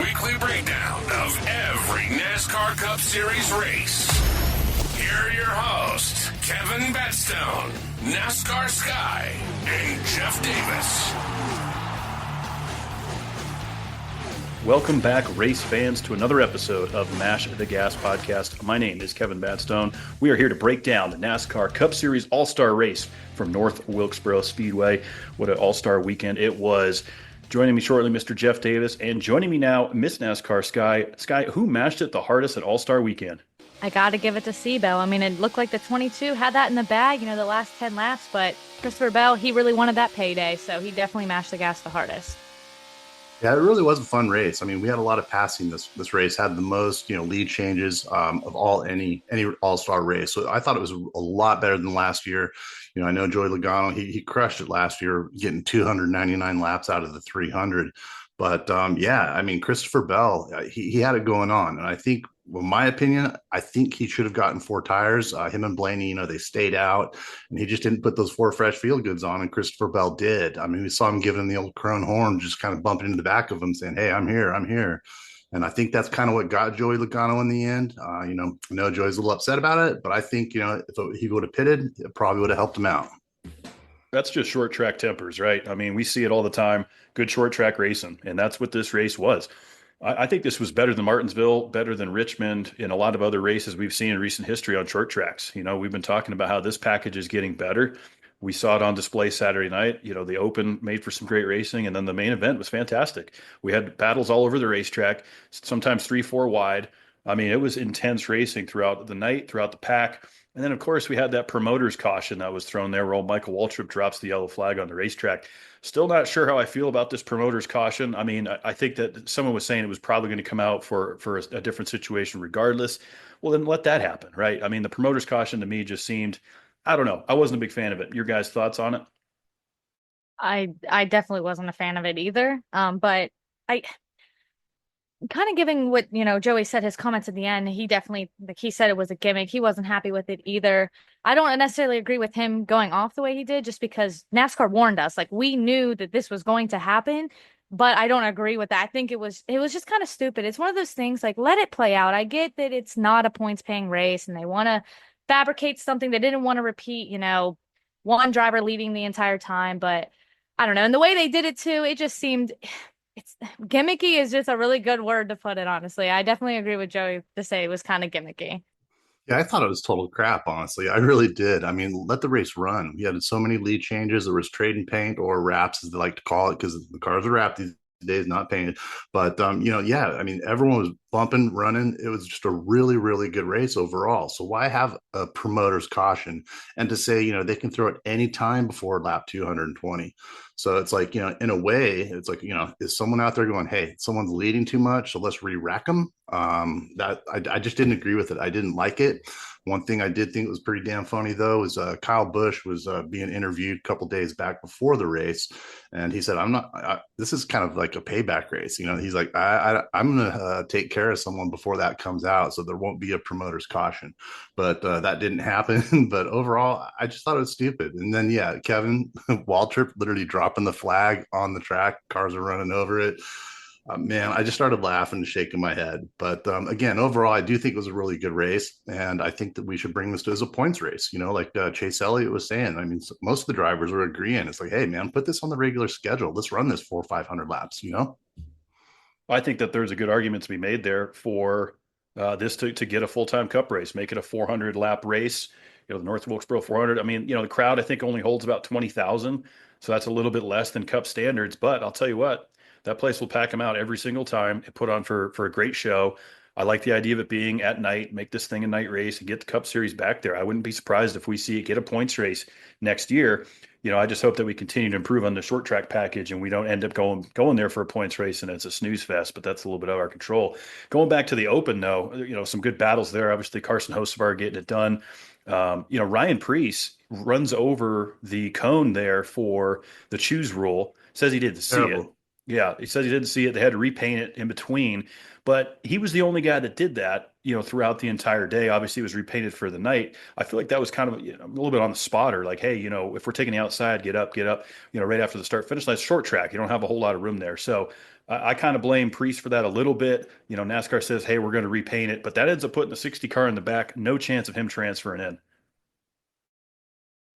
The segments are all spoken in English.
weekly breakdown of every NASCAR Cup Series race. Here are your hosts, Kevin Batstone, NASCAR Sky, and Jeff Davis. Welcome back, race fans, to another episode of Mash the Gas podcast. My name is Kevin Batstone. We are here to break down the NASCAR Cup Series All-Star race from North Wilkesboro Speedway. What an all-star weekend it was. Joining me shortly, Mr. Jeff Davis, and joining me now, Miss NASCAR Sky. Sky, who mashed it the hardest at All-Star Weekend? I got to give it to Seabell. I mean, it looked like the 22 had that in the bag, the last 10 laps, but Christopher Bell, he really wanted that payday, so he definitely mashed the gas the hardest. Yeah, it really was a fun race. I mean, we had a lot of passing this race, had the most, lead changes of any all-star race. So I thought it was a lot better than last year. I know Joey Logano, he crushed it last year, getting 299 laps out of the 300. But Christopher Bell, he had it going on. And I think, in my opinion, I think he should have gotten 4 tires. Him and Blaney, they stayed out, and he just didn't put those 4 fresh field goods on, and Christopher Bell did. I mean, we saw him giving him the old crone horn, just kind of bumping into the back of him, saying, "Hey, I'm here, I'm here." And I think that's kind of what got Joey Logano in the end. I know Joey's a little upset about it, but I think, if he would have pitted, it probably would have helped him out. That's just short track tempers, right? I mean, we see it all the time. Good short track racing, and that's what this race was. I think this was better than Martinsville, better than Richmond, and a lot of other races we've seen in recent history on short tracks. We've been talking about how this package is getting better. We saw it on display Saturday night. The Open made for some great racing, and then the main event was fantastic. We had battles all over the racetrack, sometimes 3-4 wide. I mean, it was intense racing throughout the night, throughout the pack. And then, of course, we had that promoter's caution that was thrown there where old Michael Waltrip drops the yellow flag on the racetrack. Still not sure how I feel about this promoter's caution. I mean, I think that someone was saying it was probably going to come out for a different situation regardless. Well, then let that happen, right? I mean, the promoter's caution to me just seemed, I don't know. I wasn't a big fan of it. Your guys' thoughts on it? I definitely wasn't a fan of it either. But I kind of giving what, Joey said, his comments at the end, he definitely, he said it was a gimmick. He wasn't happy with it either. I don't necessarily agree with him going off the way he did, just because NASCAR warned us. Like, we knew that this was going to happen, but I don't agree with that. I think it was just kind of stupid. It's one of those things, like, let it play out. I get that it's not a points paying race and they want to fabricate something they didn't want to repeat, one driver leading the entire time, but I don't know. And the way they did it too, it just seemed, it's gimmicky is just a really good word to put it, honestly. I definitely agree with Joey to say it was kind of gimmicky. Yeah, I thought it was total crap, honestly. I really did. I mean, let the race run. We had so many lead changes. There was trading paint, or wraps, as they like to call it, because the cars are wrapped these days, not painted. But, I mean, everyone was bumping, running. It was just a really, really good race overall. So why have a promoter's caution and to say, they can throw it any time before lap 220? So it's like, in a way, it's like, is someone out there going, hey, someone's leading too much, so let's re-rack them? That I just didn't agree with it. I didn't like it. One thing I did think was pretty damn funny, though, was Kyle Busch was being interviewed a couple days back before the race. And he said, this is kind of like a payback race. He's like, I'm going to take care of someone before that comes out, so there won't be a promoter's caution. But that didn't happen. But overall, I just thought it was stupid. And then, Kevin Waltrip literally dropping the flag on the track. Cars are running over it. Man, I just started laughing and shaking my head. But again, overall, I do think it was a really good race. And I think that we should bring this to as a points race, like Chase Elliott was saying. I mean, most of the drivers were agreeing. It's like, hey, man, put this on the regular schedule. Let's run this 400 or 500 laps, I think that there's a good argument to be made there for this to get a full-time cup race, make it a 400-lap race, the North Wilkesboro 400. I mean, the crowd, I think, only holds about 20,000. So that's a little bit less than cup standards. But I'll tell you what, that place will pack them out every single time and put on for a great show. I like the idea of it being at night, make this thing a night race and get the Cup Series back there. I wouldn't be surprised if we see it get a points race next year. I just hope that we continue to improve on the short track package and we don't end up going there for a points race and it's a snooze fest, but that's a little bit out of our control. Going back to the Open, though, some good battles there. Obviously, Carson Hocevar getting it done. Ryan Preece runs over the cone there for the choose rule. Says he didn't see it. Yeah, he said he didn't see it. They had to repaint it in between, but he was the only guy that did that, throughout the entire day. Obviously, it was repainted for the night. I feel like that was kind of a little bit on the spotter. Like, hey, if we're taking the outside, get up, right after the start finish line. It's short track. You don't have a whole lot of room there. So I kind of blame Priest for that a little bit. NASCAR says, hey, we're going to repaint it, but that ends up putting the 60 car in the back. No chance of him transferring in.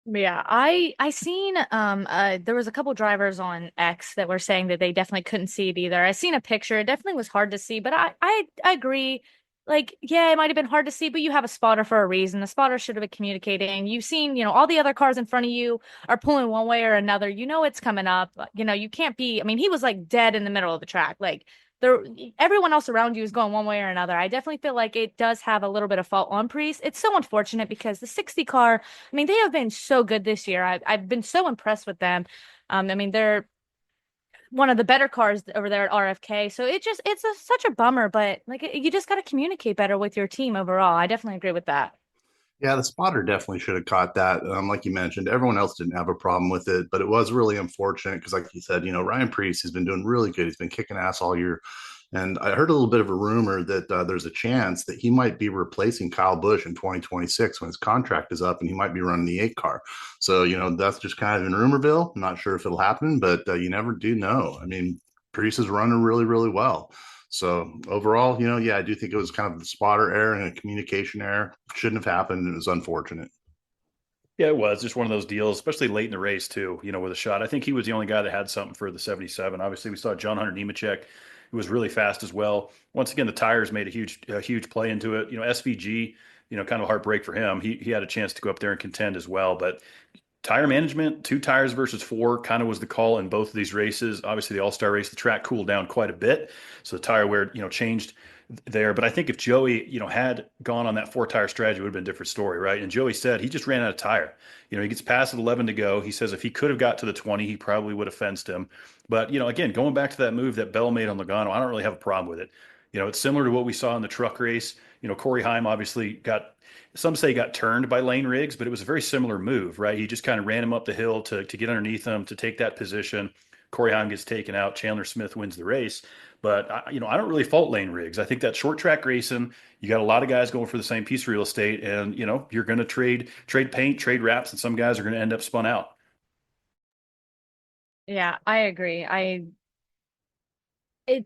Yeah, I seen there was a couple drivers on X that were saying that they definitely couldn't see it either. I seen a picture. It definitely was hard to see, but I agree. Like, yeah, it might have been hard to see, but you have a spotter for a reason. The spotter should have been communicating. You've seen, all the other cars in front of you are pulling one way or another. You know it's coming up. You can't be, I mean, he was like dead in the middle of the track. Like there everyone else around you is going one way or another. I definitely feel like it does have a little bit of fault on Priest. It's so unfortunate because the 60 car, I mean, they have been so good this year. I've been so impressed with them. I mean, they're one of the better cars over there at RFK. So such a bummer, but like you just got to communicate better with your team overall. I definitely agree with that. Yeah, the spotter definitely should have caught that. Like you mentioned, everyone else didn't have a problem with it, but it was really unfortunate because, like you said, Ryan Priest has been doing really good. He's been kicking ass all year. And I heard a little bit of a rumor that there's a chance that he might be replacing Kyle Busch in 2026 when his contract is up and he might be running the 8 car. So, that's just kind of in rumorville. I'm not sure if it'll happen, but you never do know. I mean, Priest is running really, really well. So overall, yeah, I do think it was kind of the spotter error and a communication error. Shouldn't have happened. It was unfortunate. Yeah, it was just one of those deals, especially late in the race too, with a shot. I think he was the only guy that had something for the 77. Obviously, we saw John Hunter Nemechek, who was really fast as well. Once again, the tires made a huge play into it. SVG, kind of a heartbreak for him. He had a chance to go up there and contend as well, but tire management, 2 tires versus 4, kind of was the call in both of these races. Obviously, the All-Star race, the track cooled down quite a bit, so the tire wear, changed there. But I think if Joey, had gone on that 4 tire strategy, it would have been a different story, right? And Joey said he just ran out of tire. He gets past 11 to go. He says if he could have got to the 20, he probably would have fenced him. But again, going back to that move that Bell made on Logano, I don't really have a problem with it. It's similar to what we saw in the truck race. Corey Heim obviously some say got turned by Lane Riggs, but it was a very similar move, right? He just kind of ran him up the hill to get underneath him to take that position. Corey Heim gets taken out. Chandler Smith wins the race. But I don't really fault Lane Riggs. I think that short track racing, you got a lot of guys going for the same piece of real estate, and you're going to trade paint, trade wraps, and some guys are going to end up spun out. Yeah, I agree. It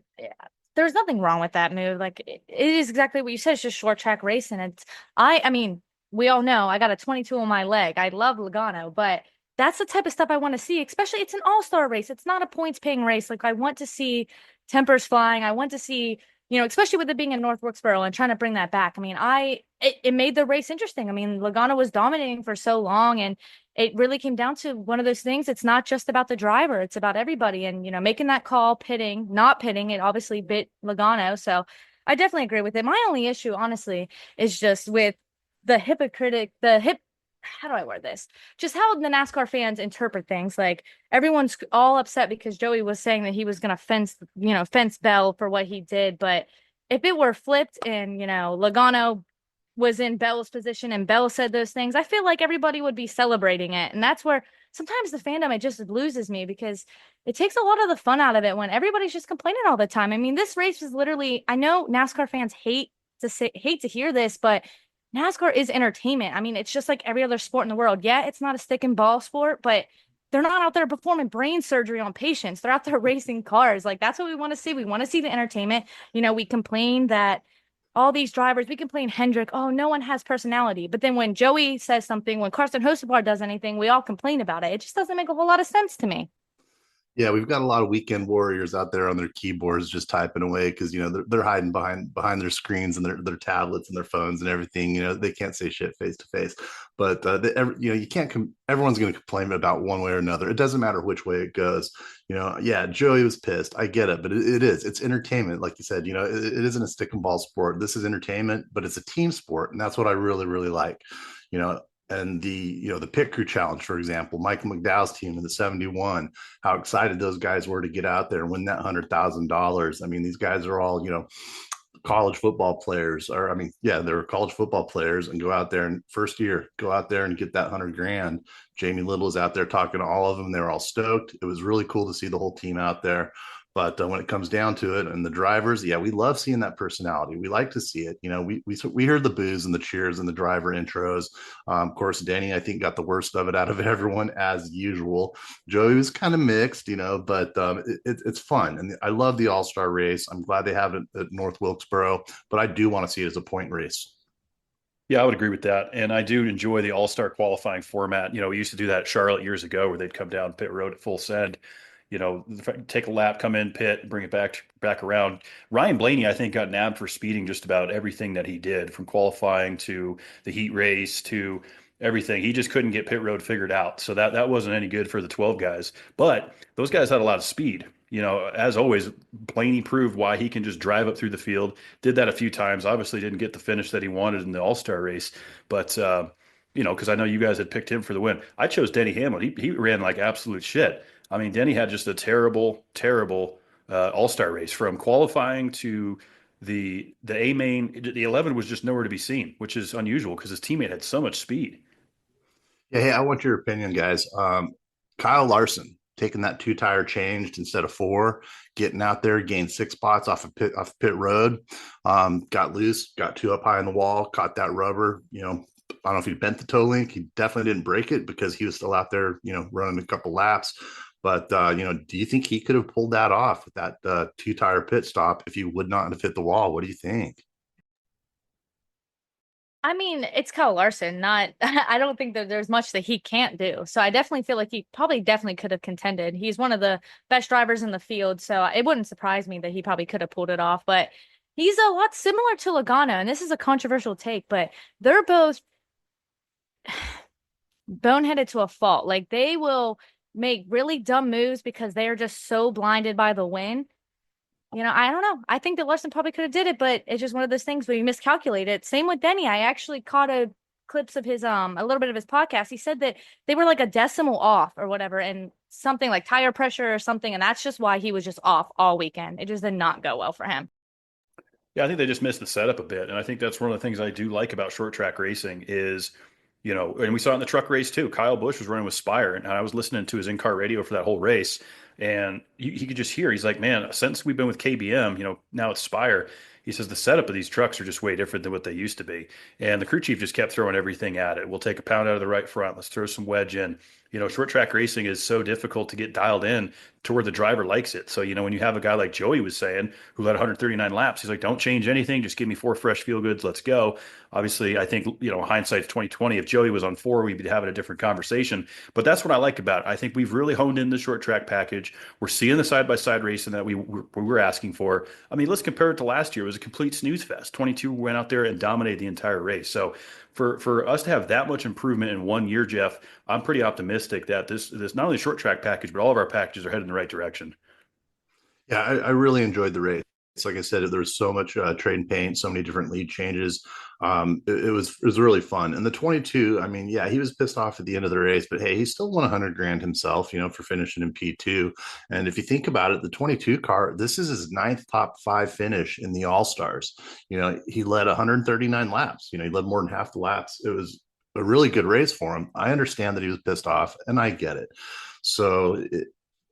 there's nothing wrong with that move. Like it is exactly what you said. It's just short track racing. I mean, we all know I got a 22 on my leg. I love Logano, but that's the type of stuff I want to see, especially it's an all-star race. It's not a points paying race. Like I want to see tempers flying. I want to see, especially with it being in North Wilkesboro and trying to bring that back. I mean, it made the race interesting. I mean, Logano was dominating for so long, and it really came down to one of those things. It's not just about the driver, it's about everybody. And, making that call, pitting, not pitting, it obviously bit Logano. So I definitely agree with it. My only issue, honestly, is just with how do I word this? Just how the NASCAR fans interpret things. Like everyone's all upset because Joey was saying that he was going to fence Bell for what he did. But if it were flipped and, Logano was in Bell's position and Bell said those things, I feel like everybody would be celebrating it. And that's where sometimes the fandom, it just loses me because it takes a lot of the fun out of it when everybody's just complaining all the time. I mean, this race is literally, I know NASCAR fans hate to hear this, but NASCAR is entertainment. I mean, it's just like every other sport in the world. Yeah, it's not a stick and ball sport, but they're not out there performing brain surgery on patients. They're out there racing cars. Like that's what we want to see. We want to see the entertainment. We complain that all these drivers, we complain Hendrick, oh, no one has personality. But then when Joey says something, when Carson Hocevar does anything, we all complain about it. It just doesn't make a whole lot of sense to me. Yeah, we've got a lot of weekend warriors out there on their keyboards just typing away because they're hiding behind their screens and their tablets and their phones and everything. They can't say shit face to face. But you can't. Everyone's going to complain about one way or another. It doesn't matter which way it goes. Yeah, Joey was pissed. I get it, but it's entertainment. Like you said, it isn't a stick and ball sport. This is entertainment, but it's a team sport, and that's what I really really like. And the pit crew challenge, for example, Michael McDowell's team in the 71, how excited those guys were to get out there and win that $100,000. I mean, these guys are all, college football players, or I mean, yeah, they're college football players, and go out there and first year, go out there and get that 100 grand. Jamie Little is out there talking to all of them. They were all stoked. It was really cool to see the whole team out there. But when it comes down to it, and the drivers, yeah, we love seeing that personality. We like to see it. We heard the boos and the cheers and the driver intros. Of course, Denny, I think, got the worst of it out of everyone as usual. Joey was kind of mixed, but it's fun, and I love the AllStar race. I'm glad they have it at North Wilkesboro, but I do want to see it as a point race. Yeah, I would agree with that. And I do enjoy the all-star qualifying format. We used to do that at Charlotte years ago where they'd come down pit road at full send, take a lap, come in pit, bring it back around. Ryan Blaney, I think, got nabbed for speeding just about everything that he did, from qualifying to the heat race to everything. He just couldn't get pit road figured out. So that wasn't any good for the 12 guys. But those guys had a lot of speed. As always, Blaney proved why he can just drive up through the field. Did that a few times. Obviously, didn't get the finish that he wanted in the All-Star race, but because I know you guys had picked him for the win. I chose Denny Hamlin. He ran like absolute shit. I mean, Denny had just a terrible, terrible All-Star race, from qualifying to the A main. The 11 was just nowhere to be seen, which is unusual because his teammate had so much speed. Yeah, hey, I want your opinion, guys. Kyle Larson taking that two-tire changed instead of four, getting out there, gained 6 spots off pit road, got loose, got two up high on the wall, caught that rubber. I don't know if he bent the toe link. He definitely didn't break it because he was still out there, running a couple laps. But do you think he could have pulled that off with that two-tire pit stop if he would not have hit the wall? What do you think? I mean, it's Kyle Larson, not, I don't think that there's much that he can't do. So I definitely feel like he probably definitely could have contended. He's one of the best drivers in the field. So it wouldn't surprise me that he probably could have pulled it off. But he's a lot similar to Logano. And this is a controversial take, but they're both boneheaded to a fault. Like, they will make really dumb moves because they are just so blinded by the win. I don't know. I think that Larson probably could have did it, but it's just one of those things where you miscalculate it. Same with Denny. I actually caught clips of his a little bit of his podcast. He said that they were like a decimal off or whatever, and something like tire pressure or something, and that's just why he was just off all weekend. It just did not go well for him. Yeah, I think they just missed the setup a bit. And I think that's one of the things I do like about short track racing is, and we saw it in the truck race too. Kyle Busch was running with Spire, and I was listening to his in-car radio for that whole race. And he could just hear, he's like, man, since we've been with KBM, now it's Spire. He says the setup of these trucks are just way different than what they used to be. And the crew chief just kept throwing everything at it. We'll take a pound out of the right front. Let's throw some wedge in. Short track racing is so difficult to get dialed in to where the driver likes it. So, when you have a guy like Joey was saying, who led 139 laps, he's like, don't change anything. Just give me 4 fresh feel goods. Let's go. Obviously, I think, hindsight's 2020. If Joey was on 4, we'd be having a different conversation. But that's what I like about it. I think we've really honed in the short track package. We're seeing the side-by-side racing that we were asking for. I mean, let's compare it to last year. It was a complete snooze fest. 22 went out there and dominated the entire race. So for us to have that much improvement in 1 year, Jeff, I'm pretty optimistic that this not only short track package, but all of our packages are headed in the right direction. Yeah, I really enjoyed the race. Like I said, there was so much trade and paint, so many different lead changes. It was really fun. And the 22, I mean, yeah, he was pissed off at the end of the race, but hey, he still won 100 grand himself, for finishing in P2. And if you think about it, the 22 car, this is his 9th top 5 finish in the All Stars. He led 139 laps. He led more than half the laps. It was a really good race for him. I understand that he was pissed off, and I get it. So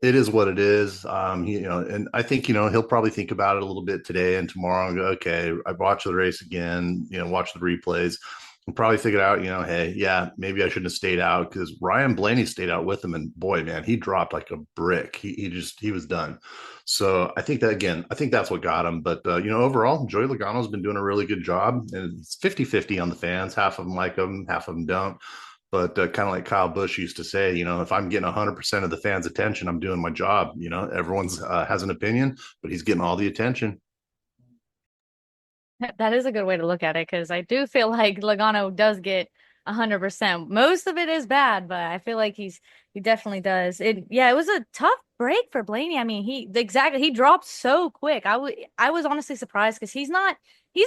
it is what it is. And I think, he'll probably think about it a little bit today and tomorrow and go, okay, I watched the race again, watch the replays and probably figure out, hey, yeah, maybe I shouldn't have stayed out, because Ryan Blaney stayed out with him. And boy, man, he dropped like a brick. He was done. So I think that's what got him. But, overall, Joey Logano's been doing a really good job, and it's 50-50 on the fans. Half of them like him, half of them don't. But kind of like Kyle Busch used to say, if I'm getting 100% of the fans' attention, I'm doing my job. Everyone's has an opinion, but he's getting all the attention. That is a good way to look at it, because I do feel like Logano does get 100%. Most of it is bad, but I feel like he definitely does. It was a tough break for Blaney. I mean, he dropped so quick. I was honestly surprised, because he's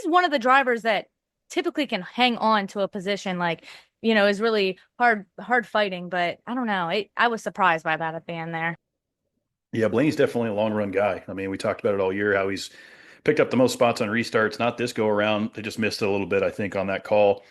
one of the drivers that typically can hang on to a position, like, is really hard fighting. But I don't know. I was surprised by that at the end there. Yeah, Blaney's definitely a long run guy. I mean, we talked about it all year, how he's picked up the most spots on restarts. Not this go around. They just missed it a little bit, I think, on that call.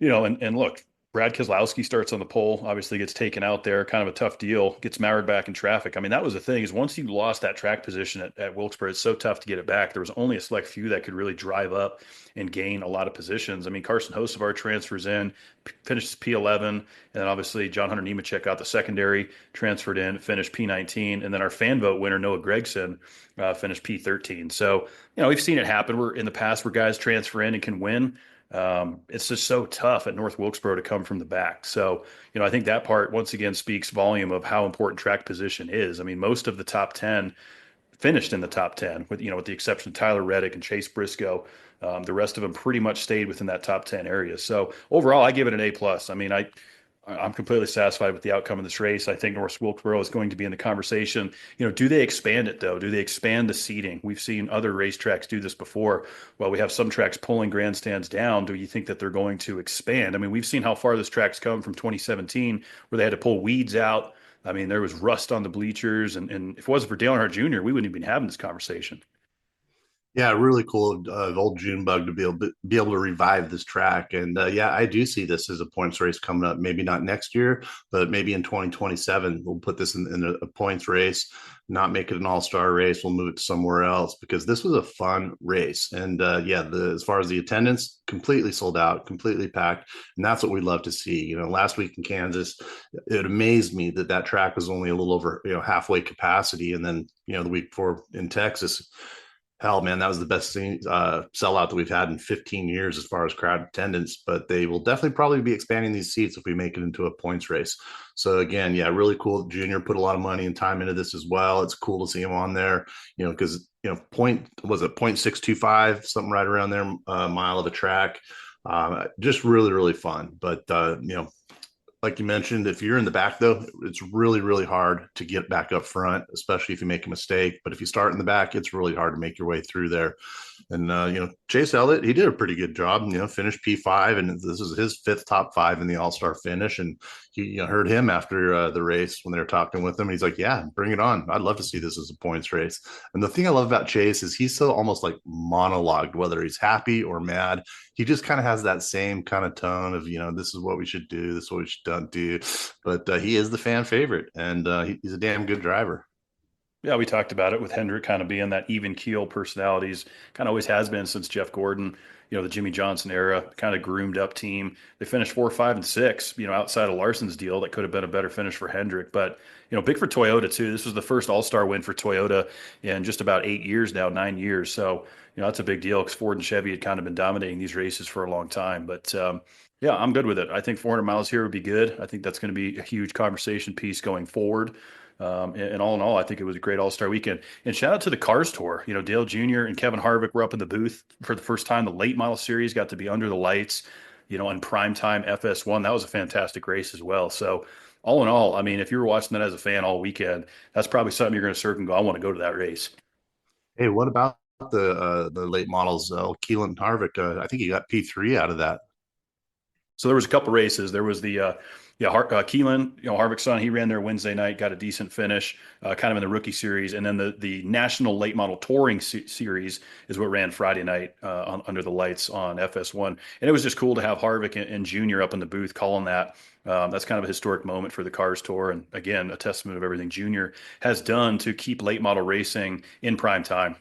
And look, Brad Keselowski starts on the pole, obviously gets taken out there, kind of a tough deal, gets married back in traffic. I mean, that was the thing is once you lost that track position at Wilkesboro, it's so tough to get it back. There was only a select few that could really drive up and gain a lot of positions. I mean, Carson Hocevar transfers in, finishes P11, and then obviously John Hunter Nemechek out the secondary, transferred in, finished P19, and then our fan vote winner, Noah Gragson, finished P13. So, we've seen it happen. We're in the past where guys transfer in and can win. It's just so tough at North Wilkesboro to come from the back. So, I think that part once again speaks volume of how important track position is. I mean, most of the top 10 finished in the top 10 with the exception of Tyler Reddick and Chase Briscoe. The rest of them pretty much stayed within that top 10 area. So overall, I give it an A plus. I mean, I'm completely satisfied with the outcome of this race. I think North Wilkesboro is going to be in the conversation. Do they expand it though? Do they expand the seating? We've seen other racetracks do this before. Well, we have some tracks pulling grandstands down. Do you think that they're going to expand? I mean, we've seen how far this track's come from 2017 where they had to pull weeds out. I mean, there was rust on the bleachers. And if it wasn't for Dale Earnhardt Jr., we wouldn't even be having this conversation. Yeah, really cool of old Junebug to be able to revive this track. And yeah, I do see this as a points race coming up. Maybe not next year, but maybe in 2027 we'll put this in a points race, not make it an all-star race. We'll move it to somewhere else because this was a fun race. And yeah, as far as the attendance, completely sold out, completely packed, and that's what we love to see. Last week in Kansas, it amazed me that track was only a little over halfway capacity, and then the week before in Texas. Hell, man, that was the best sellout that we've had in 15 years as far as crowd attendance. But they will definitely probably be expanding these seats if we make it into a points race. So again, yeah, really cool. Junior put a lot of money and time into this as well. It's cool to see him on there, because point was it 0.625, something right around there, mile of the track. Just really, really fun. But like you mentioned, if you're in the back, though, it's really, really hard to get back up front, especially if you make a mistake. But if you start in the back, it's really hard to make your way through there. And, Chase Elliott, he did a pretty good job, finished P5, and this is his 5th top 5 in the All-Star finish. And he heard him after the race when they were talking with him. He's like, yeah, bring it on. I'd love to see this as a points race. And the thing I love about Chase is he's so almost like monologued, whether he's happy or mad. He just kind of has that same kind of tone of, this is what we should do. This is what we should not do. But he is the fan favorite, and he's a damn good driver. Yeah, we talked about it with Hendrick kind of being that even keel personalities, kind of always has been since Jeff Gordon, the Jimmy Johnson era, kind of groomed up team. They finished 4, 5, and 6, outside of Larson's deal. That could have been a better finish for Hendrick. But, big for Toyota too. This was the first All-Star win for Toyota in just about 8 years now, 9 years. So, that's a big deal because Ford and Chevy had kind of been dominating these races for a long time. But yeah, I'm good with it. I think 400 miles here would be good. I think that's going to be a huge conversation piece going forward. And all in all, I think it was a great All-Star weekend. And shout out to the Cars Tour. Dale Jr. and Kevin Harvick were up in the booth for the first time. The late model series got to be under the lights, on primetime FS1. That was a fantastic race as well. So all in all, I mean, if you were watching that as a fan all weekend, that's probably something you're going to circle and go, I want to go to that race. Hey, what about the late models? Keelan Harvick, I think he got P3 out of that. So there was a couple races. There was the Keelan, Harvick's son, he ran there Wednesday night, got a decent finish, kind of in the rookie series. And then the National Late Model Touring Series is what ran Friday night under the lights on FS1. And it was just cool to have Harvick and Junior up in the booth calling that. That's kind of a historic moment for the Cars Tour. And again, a testament of everything Junior has done to keep late model racing in prime time.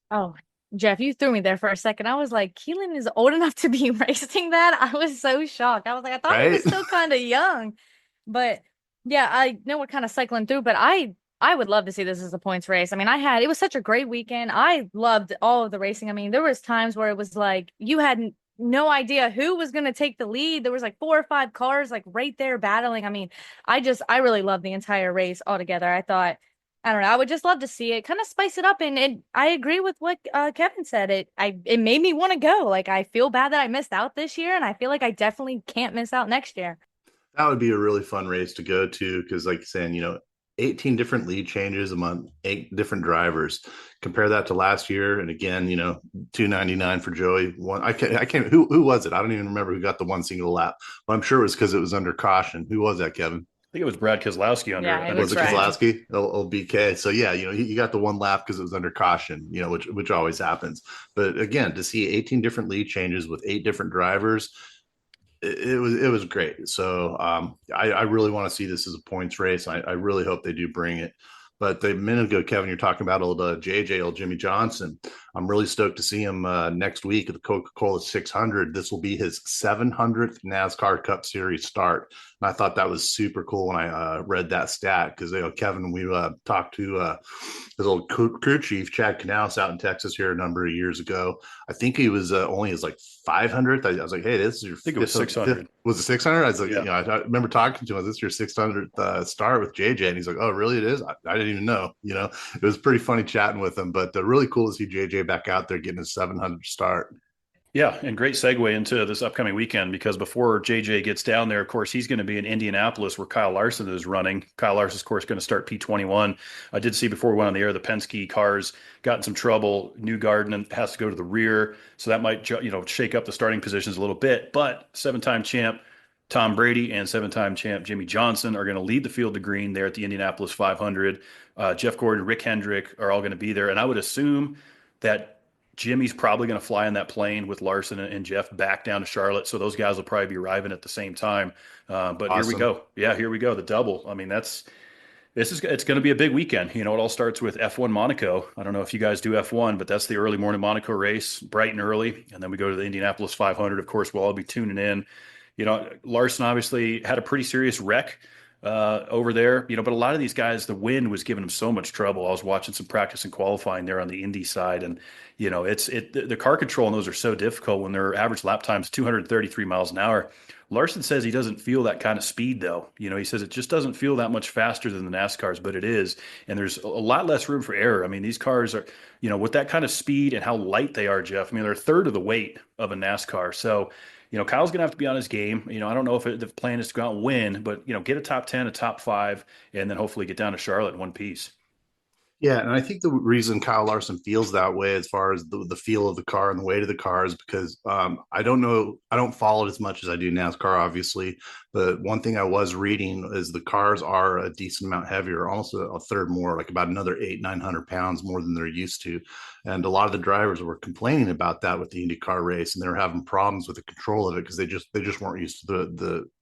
Oh, Jeff, you threw me there for a second. I was like, Keelan is old enough to be racing that? I was so shocked. I was like, I thought he was still kind of young. But yeah, I know we're kind of cycling through, but I would love to see this as a points race. I mean, it was such a great weekend. I loved all of the racing. I mean, there was times where it was like you had no idea who was going to take the lead. There was like 4 or 5 cars like right there battling. I mean, I really loved the entire race altogether. I don't know. I would just love to see it, kind of spice it up. And I agree with what Kevin said. It made me want to go. Like, I feel bad that I missed out this year, and I feel like I definitely can't miss out next year. That would be a really fun race to go to because, like you're saying, 18 different lead changes among 8 different drivers. Compare that to last year, and again, $2.99 for Joey. I can't. Who was it? I don't even remember who got the one single lap. But I'm sure it was because it was under caution. Who was that, Kevin? I think it was Brad Keselowski under. Yeah, was it Keselowski? BK. So yeah, he got the one lap because it was under caution, which always happens. But again, to see 18 different lead changes with 8 different drivers, It was great. So I really want to see this as a points race. I really hope they do bring it. But a minute ago, Kevin, you're talking about old JJ, old Jimmy Johnson. I'm really stoked to see him next week at the Coca-Cola 600. This will be his 700th NASCAR Cup Series start. And I thought that was super cool when I read that stat because, Kevin, we talked to his old crew chief, Chad Knaus, out in Texas here a number of years ago. I think he was only his like 500th. I was like, hey, this is your I think it was 600. Was it 600? I was like, Yeah. I remember talking to him. This is your 600th start with JJ, and he's like, oh, really? It is. I didn't even know. It was pretty funny chatting with him, but really cool to see JJ back out there getting his 700 start. Yeah, and great segue into this upcoming weekend because before JJ gets down there, of course, he's going to be in Indianapolis where Kyle Larson is running. Kyle Larson's, of course, going to start P21. I did see before we went on the air, the Penske cars got in some trouble. New Garden has to go to the rear, so that might shake up the starting positions a little bit. But seven-time champ Tom Brady and seven-time champ Jimmy Johnson are going to lead the field to green there at the Indianapolis 500. Jeff Gordon, Rick Hendrick are all going to be there, and I would assume that Jimmy's probably going to fly in that plane with Larson and Jeff back down to Charlotte. So those guys will probably be arriving at the same time. But awesome. Here we go. Yeah, here we go. The double. I mean, it's going to be a big weekend. It all starts with F1 Monaco. I don't know if you guys do F1, but that's the early morning Monaco race, bright and early. And then we go to the Indianapolis 500. Of course, we'll all be tuning in. Larson obviously had a pretty serious wreck over there, but a lot of these guys, the wind was giving them so much trouble. I was watching some practice and qualifying there on the Indy side, and the car control on those are so difficult when their average lap time is 233 miles an hour. Larson says he doesn't feel that kind of speed though. He says it just doesn't feel that much faster than the NASCARs, but it is, and there's a lot less room for error. I mean, these cars are, with that kind of speed and how light they are, Jeff. I mean, they're a third of the weight of a NASCAR, so. Kyle's going to have to be on his game. I don't know if the plan is to go out and win, but, get a top 10, a top 5, and then hopefully get down to Charlotte in one piece. Yeah, and I think the reason Kyle Larson feels that way as far as the feel of the car and the weight of the car is because I don't follow it as much as I do NASCAR, obviously. But one thing I was reading is the cars are a decent amount heavier, almost a third more, like about another 800-900 pounds more than they're used to. And a lot of the drivers were complaining about that with the IndyCar race, and they were having problems with the control of it because they just weren't used to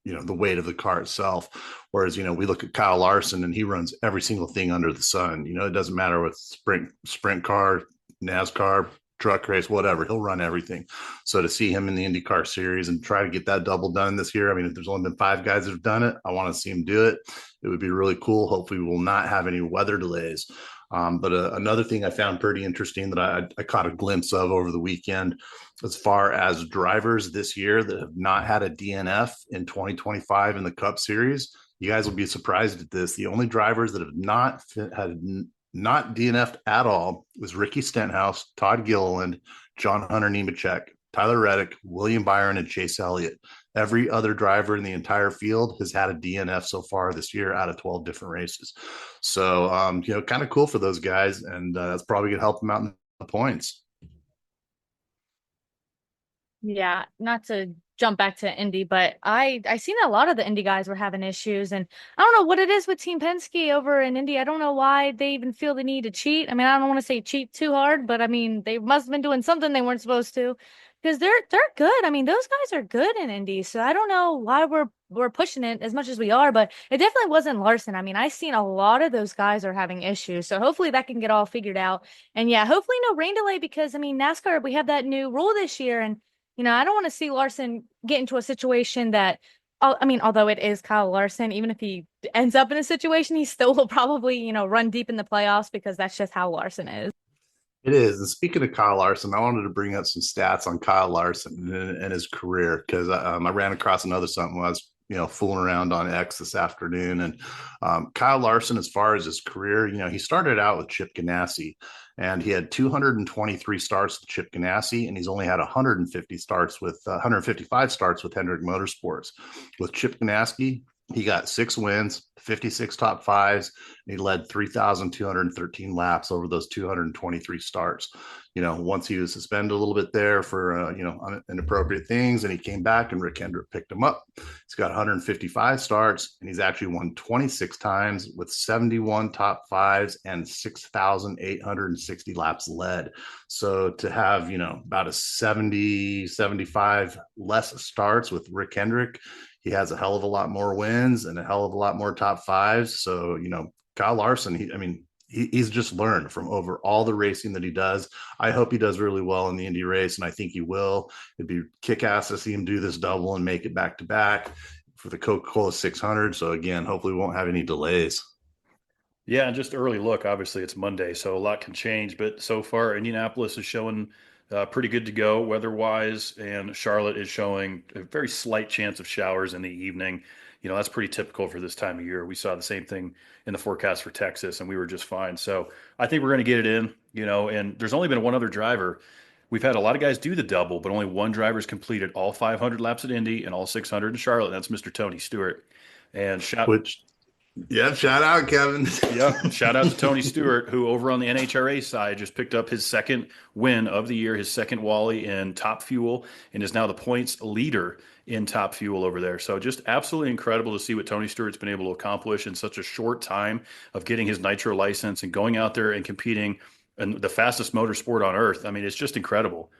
the weight of the car itself. Whereas, we look at Kyle Larson and he runs every single thing under the sun. It doesn't matter what sprint car, NASCAR, truck race, whatever, he'll run everything. So to see him in the IndyCar series and try to get that double done this year, I mean, if there's only been 5 guys that have done it, I want to see him do it. It would be really cool. Hopefully we will not have any weather delays. But another thing I found pretty interesting that I caught a glimpse of over the weekend, as far as drivers this year that have not had a DNF in 2025 in the Cup Series, you guys will be surprised at this. The only drivers that have not DNF'd at all was Ricky Stenhouse, Todd Gilliland, Hunter Nemechek, Tyler Reddick, William Byron, and Chase Elliott. Every other driver in the entire field has had a DNF so far this year out of 12 different races. So, kind of cool for those guys, and that's probably going to help them out in the points. Yeah, not to jump back to Indy, but I seen a lot of the Indy guys were having issues, and I don't know what it is with Team Penske over in Indy. I don't know why they even feel the need to cheat. I mean, I don't want to say cheat too hard, but I mean, they must have been doing something they weren't supposed to. Because they're good. I mean, those guys are good in Indy. So I don't know why we're pushing it as much as we are, but it definitely wasn't Larson. I mean, I've seen a lot of those guys are having issues. So hopefully that can get all figured out. And yeah, hopefully no rain delay because I mean, NASCAR, we have that new rule this year. And, I don't want to see Larson get into a situation that, I mean, although it is Kyle Larson, even if he ends up in a situation, he still will probably, run deep in the playoffs because that's just how Larson is. It is. And speaking of Kyle Larson, I wanted to bring up some stats on Kyle Larson and his career because I ran across another something when I was, fooling around on X this afternoon. And Kyle Larson, as far as his career, he started out with Chip Ganassi, and he had 223 starts with Chip Ganassi, and he's only had 155 starts with Hendrick Motorsports. With Chip Ganassi, He got 6 wins, 56 top fives, and he led 3,213 laps over those 223 starts. Once he was suspended a little bit there for, inappropriate things, and he came back and Rick Hendrick picked him up. He's got 155 starts, and he's actually won 26 times with 71 top fives and 6,860 laps led. So to have, about a 75 less starts with Rick Hendrick, he has a hell of a lot more wins and a hell of a lot more top fives. So, Kyle Larson, he's just learned from over all the racing that he does. I hope he does really well in the Indy race, and I think he will. It'd be kick-ass to see him do this double and make it back-to-back for the Coca-Cola 600. So, again, hopefully we won't have any delays. Yeah, and just early look, obviously it's Monday, so a lot can change. But so far, Indianapolis is showing pretty good to go weather-wise, and Charlotte is showing a very slight chance of showers in the evening. That's pretty typical for this time of year. We saw the same thing in the forecast for Texas, and we were just fine. So I think we're going to get it in, and there's only been one other driver. We've had a lot of guys do the double, but only one driver's completed all 500 laps at Indy and all 600 in Charlotte, and that's Mr. Tony Stewart. And shout out, Kevin. Yeah, shout out to Tony Stewart, who over on the NHRA side just picked up his second win of the year, his second Wally in Top Fuel, and is now the points leader in Top Fuel over there. So just absolutely incredible to see what Tony Stewart's been able to accomplish in such a short time of getting his nitro license and going out there and competing in the fastest motorsport on earth. I mean, it's just incredible.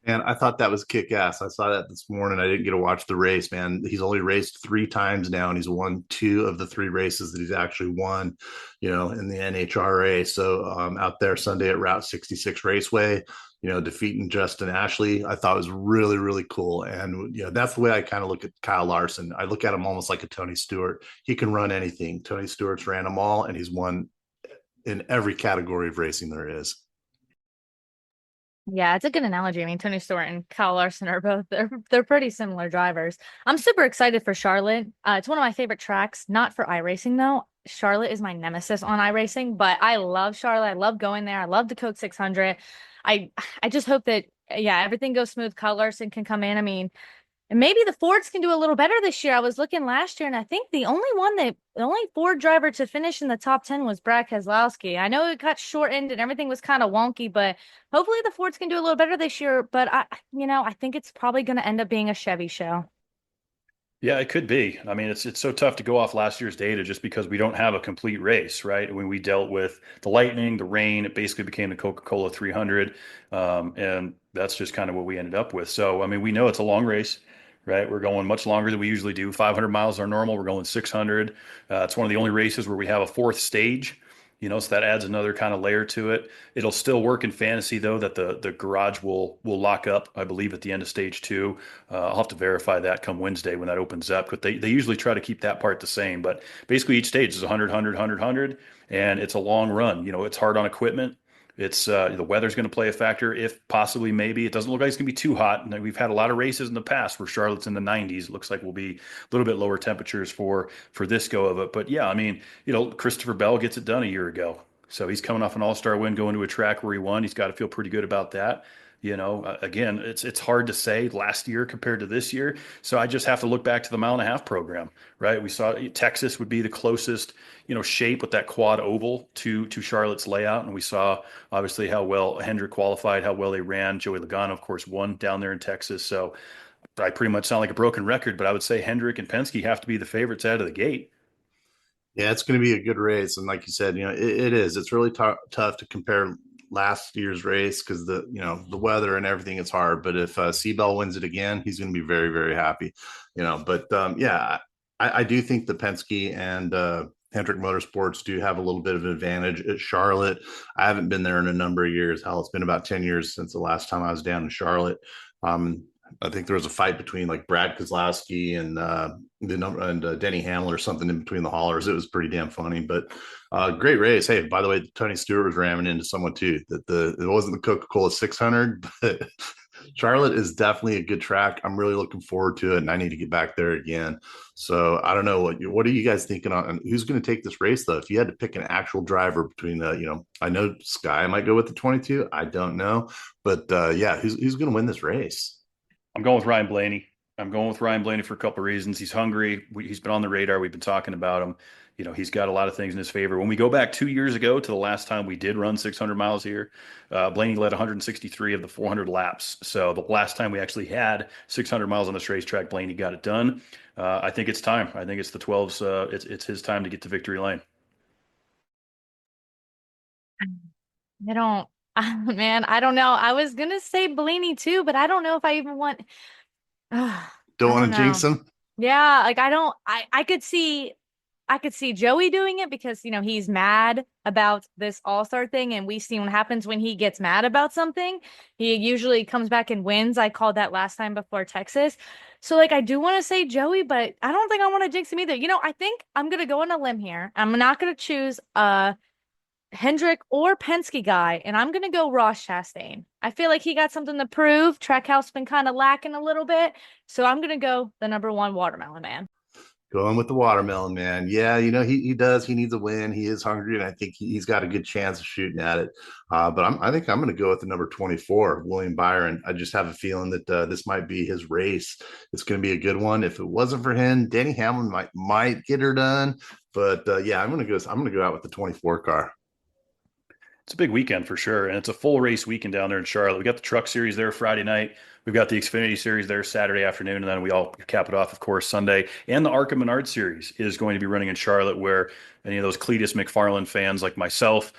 And I thought that was kick ass. I saw that this morning. I didn't get to watch the race, man. He's only raced 3 times now, and he's won 2 of the 3 races that he's actually won, in the NHRA. So out there Sunday at Route 66 Raceway, defeating Justin Ashley, I thought was really, really cool. And, that's the way I kind of look at Kyle Larson. I look at him almost like a Tony Stewart. He can run anything. Tony Stewart's ran them all, and he's won in every category of racing there is. Yeah, it's a good analogy. I mean, Tony Stewart and Kyle Larson are both they're pretty similar drivers. I'm super excited for Charlotte. It's one of my favorite tracks, not for iRacing though. Charlotte is my nemesis on iRacing, but I love Charlotte. I love going there. I love the Coke 600. I just hope that everything goes smooth. Kyle Larson can come in. I mean, and maybe the Fords can do a little better this year. I was looking last year, and I think the only Ford driver to finish in the top 10 was Brad Keselowski. I know it got shortened and everything was kind of wonky, but hopefully the Fords can do a little better this year. But I think it's probably going to end up being a Chevy show. Yeah, it could be. I mean, it's so tough to go off last year's data just because we don't have a complete race, right? When we dealt with the lightning, the rain, it basically became the Coca-Cola 300, and that's just kind of what we ended up with. So, I mean, we know it's a long race, right? We're going much longer than we usually do. 500 miles are normal. We're going 600. It's one of the only races where we have a 4th stage. So that adds another kind of layer to it. It'll still work in fantasy though, that the garage will lock up, I believe, at the end of stage 2. I'll have to verify that come Wednesday when that opens up, but they usually try to keep that part the same. But basically each stage is 100, 100, 100, 100, and it's a long run. It's hard on equipment. It's the weather's going to play a factor, if possibly, maybe. It doesn't look like it's going to be too hot. And we've had a lot of races in the past where Charlotte's in the 90s. It looks like we'll be a little bit lower temperatures for this go of it. But yeah, I mean, Christopher Bell gets it done a year ago. So he's coming off an all-star win, going to a track where he won. He's got to feel pretty good about that. Again, it's hard to say last year compared to this year. So I just have to look back to the 1.5 mile program, right? We saw Texas would be the closest, shape with that quad oval to Charlotte's layout. And we saw obviously how well Hendrick qualified, how well they ran. Joey Logano, of course, won down there in Texas. So I pretty much sound like a broken record, but I would say Hendrick and Penske have to be the favorites out of the gate. Yeah, it's going to be a good race. And like you said, it is. It's really tough to compare last year's race because the weather and everything is hard. But if Seabell wins it again, he's going to be very, very happy. But I do think the Penske and Hendrick Motorsports do have a little bit of an advantage at Charlotte. I haven't been there in a number of years. Hell, it's been about 10 years since the last time I was down in Charlotte. I think there was a fight between like Brad Keselowski and Denny Hamlin or something in between the haulers. It was pretty damn funny, but great race. Hey, by the way, Tony Stewart was ramming into someone too. That it wasn't the Coca-Cola 600, but Charlotte is definitely a good track. I'm really looking forward to it, and I need to get back there again. So I don't know what are you guys thinking on who's going to take this race though? If you had to pick an actual driver between I know Sky might go with the 22. I don't know, but who's going to win this race? I'm going with Ryan Blaney. I'm going with Ryan Blaney for a couple of reasons. He's hungry. He's been on the radar. We've been talking about him. He's got a lot of things in his favor. When we go back 2 years ago to the last time we did run 600 miles here, Blaney led 163 of the 400 laps. So the last time we actually had 600 miles on this racetrack, Blaney got it done. I think it's time. I think it's the 12's. It's his time to get to victory lane. I don't, man, I don't know. I was gonna say Blaney too, but I don't know if I even want. I Don't don't want to jinx know. him. Yeah, like I don't. I could see Joey doing it because he's mad about this All-Star thing, and we've seen what happens when he gets mad about something. He usually comes back and wins. I called that last time before Texas. So like I do want to say Joey, but I don't think I want to jinx him either. I think I'm gonna go on a limb here. I'm not gonna choose Hendrick or Penske guy, and I'm gonna go Ross Chastain. I feel like he got something to prove. Trackhouse been kind of lacking a little bit, so I'm gonna go the number one watermelon man. Going with the watermelon man. Yeah, he does. He needs a win. He is hungry, and I think he's got a good chance of shooting at it. But I think I'm going to go with the number 24, William Byron. I just have a feeling that this might be his race. It's going to be a good one. If it wasn't for him, Denny Hamlin might get her done. But yeah, I'm going to go out with the 24 car. It's a big weekend for sure, and it's a full race weekend down there in Charlotte. We got the Truck Series there Friday night. We've got the Xfinity Series there Saturday afternoon, and then we all cap it off, of course, Sunday. And the ARCA Menard Series is going to be running in Charlotte, where any of those Cletus McFarland fans like myself,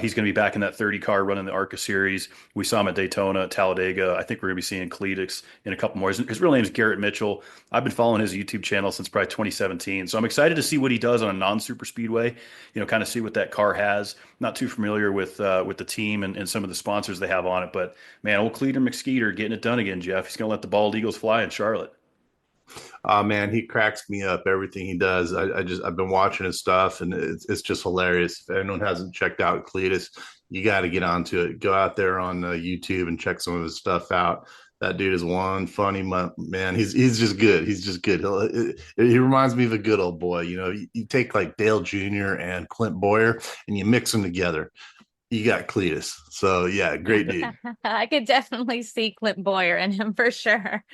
he's going to be back in that 30 car running the ARCA Series. We saw him at Daytona, Talladega. I think we're going to be seeing Cletus in a couple more. His real name is Garrett Mitchell. I've been following his YouTube channel since probably 2017, so I'm excited to see what he does on a non-super speedway. Kind of see what that car has. Not too familiar with the team and some of the sponsors they have on it, but man, old Cleater McSkeeter getting it done again, Jeff. He's going to let the bald eagles fly in Charlotte. Oh man, he cracks me up. Everything he does, I've been watching his stuff, and it's just hilarious. If anyone hasn't checked out Cletus, you got to get onto it. Go out there on YouTube and check some of his stuff out. That dude is one funny man. He's just good. He's just good. He reminds me of a good old boy. You take like Dale Jr. and Clint Boyer and you mix them together. You got Cletus. So yeah, great dude. I could definitely see Clint Boyer in him for sure.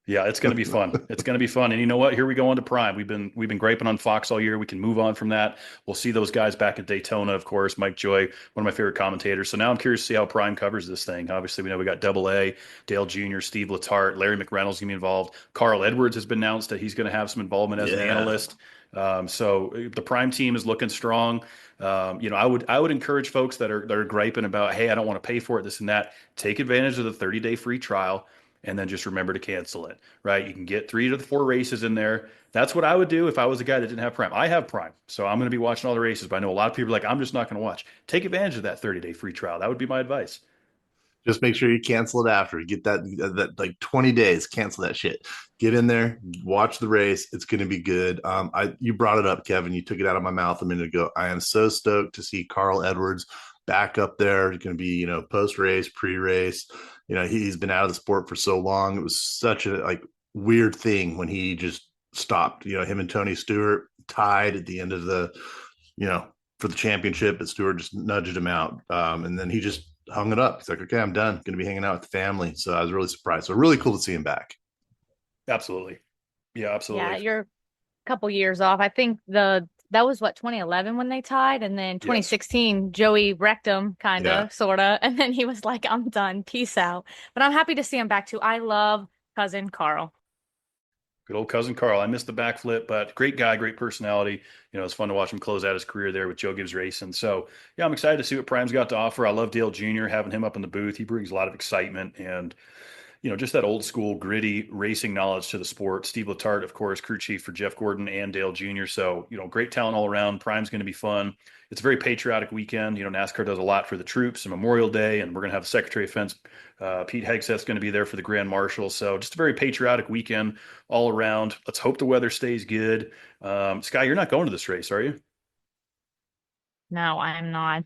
Yeah, it's going to be fun. It's going to be fun. And you know what? Here we go on to Prime. We've been griping on Fox all year. We can move on from that. We'll see those guys back at Daytona, of course. Mike Joy, one of my favorite commentators. So now I'm curious to see how Prime covers this thing. Obviously, we know we got Double A, Dale Jr., Steve Letarte, Larry McReynolds going to be involved. Carl Edwards has been announced that he's going to have some involvement as an analyst. So the Prime team is looking strong. I would encourage folks that are griping about, hey, I don't want to pay for it, this and that. Take advantage of the 30-day free trial. And then just remember to cancel it, right? You can get 3 to 4 races in there. That's what I would do if I was a guy that didn't have Prime. I have Prime, so I'm going to be watching all the races, but I know a lot of people are like, I'm just not going to watch. Take advantage of that 30-day free trial. That would be my advice. Just make sure you cancel it after. Get that like 20 days. Cancel that shit. Get in there, watch the race. It's going to be good. You brought it up, Kevin. You took it out of my mouth a minute ago. I am so stoked to see Carl Edwards back up there. It's going to be post race, pre race. He's been out of the sport for so long. It was such a weird thing when he just stopped. Him and Tony Stewart tied at the end of the for the championship, but Stewart just nudged him out, and then he just hung it up. He's like, okay, I'm done. Going to be hanging out with the family. So I was really surprised. So really cool to see him back. Absolutely. Yeah, absolutely. Yeah, you're a couple years off. I think that was 2011 when they tied, and then 2016 yes. Joey wrecked him, sorta, and then he was like, I'm done, peace out. But I'm happy to see him back too. I love cousin Carl. Good old cousin Carl. I missed the backflip, but great guy, great personality. It's fun to watch him close out his career there with Joe Gibbs Racing. So yeah, I'm excited to see what Prime's got to offer. I love Dale Jr. having him up in the booth. He brings a lot of excitement and just that old school gritty racing knowledge to the sport. Steve Letarte, of course, crew chief for Jeff Gordon and Dale Jr. So, great talent all around. Prime's going to be fun. It's a very patriotic weekend. NASCAR does a lot for the troops and Memorial Day, and we're going to have the Secretary of Defense, Pete Hegseth's going to be there for the Grand Marshal. So just a very patriotic weekend all around. Let's hope the weather stays good. Sky, you're not going to this race, are you? No, I'm not.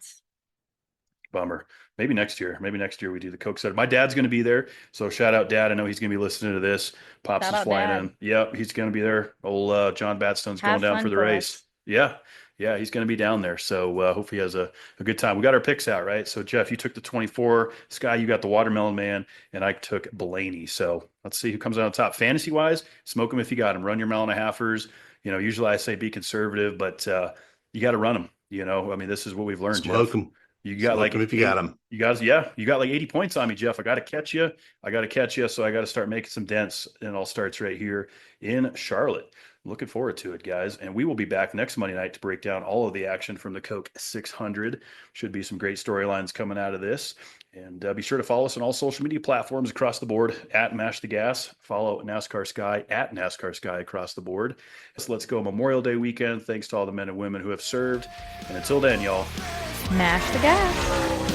Bummer. Maybe next year. Maybe next year we do the Coke Center. My dad's going to be there. So shout out Dad. I know he's going to be listening to this. Pops is flying in. Yep, he's going to be there. Old John Batstone's going down for the race. Yeah. Yeah, he's going to be down there. So hopefully he has a good time. We got our picks out, right? So, Jeff, you took the 24. Sky, you got the Watermelon Man. And I took Blaney. So let's see who comes out on top. Fantasy-wise, smoke him if you got him. Run your mile and a halfers. Usually I say be conservative, but you got to run them. I mean, this is what we've learned, Smoke Jeff. them. You got Smoke like them if you got them. You guys, you got like 80 points on me, Jeff. I got to catch you. So I got to start making some dents. And it all starts right here in Charlotte. Looking forward to it, guys. And we will be back next Monday night to break down all of the action from the Coke 600. Should be some great storylines coming out of this. And be sure to follow us on all social media platforms across the board at Mash the Gas. Follow NASCAR Sky at NASCAR Sky across the board. So let's go Memorial Day weekend. Thanks to all the men and women who have served. And until then, y'all, Mash the gas.